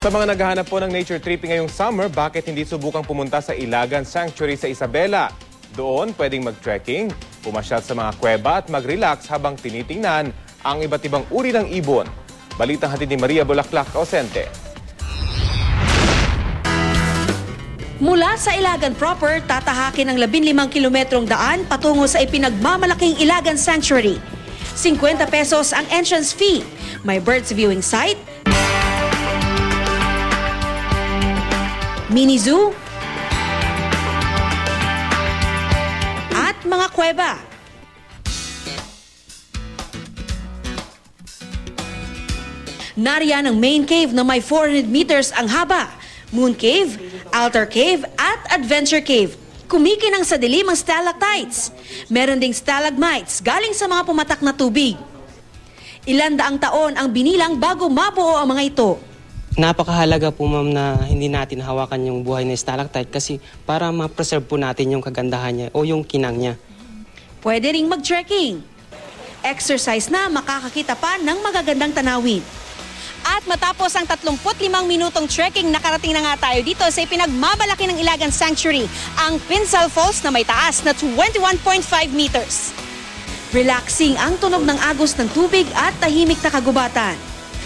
Sa mga naghahanap po ng nature tripping ngayong summer, bakit hindi subukang pumunta sa Ilagan Sanctuary sa Isabela? Doon pwedeng mag-trekking, pumasyal sa mga kuweba at mag-relax habang tinitingnan ang iba't ibang uri ng ibon. Balitang hatid ni Maria Bulaklak Ausente. Mula sa Ilagan proper, tatahakin ang 15 kilometrong daan patungo sa ipinagmamalaking Ilagan Sanctuary. 50 pesos ang entrance fee. May birds viewing site, mini zoo, at mga kuweba. Nariyan ang main cave na may 400 meters ang haba, moon cave, altar cave at adventure cave. Kumikinang sa dilim ang stalactites. Meron ding stalagmites galing sa mga pumatak na tubig. Ilan daang taon ang binilang bago mabuo ang mga ito. Napakahalaga po ma'am na hindi natin hawakan yung buhay ng stalactite kasi para ma-preserve po natin yung kagandahan niya o yung kinang niya. Pwede ring mag-trekking. Exercise na makakakita pa ng magagandang tanawin. At matapos ang 35 minutong trekking, nakarating na nga tayo dito sa ipinagmamalaki ng Ilagan Sanctuary, ang Pinsal Falls na may taas na 21.5 meters. Relaxing ang tunog ng agos ng tubig at tahimik na kagubatan.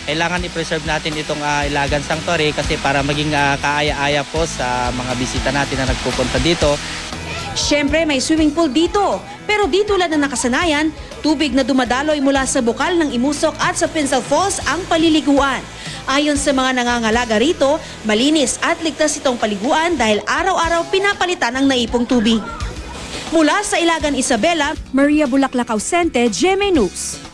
Kailangan i-preserve natin itong Ilagan Sanctuary kasi para maging kaaya-aya po sa mga bisita natin na nagpupunta dito. Siyempre may swimming pool dito, pero di tulad ng nakasanayan, tubig na dumadaloy mula sa bukal ng Imusok at sa Pinsal Falls ang paliliguan. Ayon sa mga nangangalaga rito, malinis at ligtas itong paliguan dahil araw-araw pinapalitan ang naipong tubig. Mula sa Ilagan, Isabela, Maria Bulaklak Ausente, GMA News.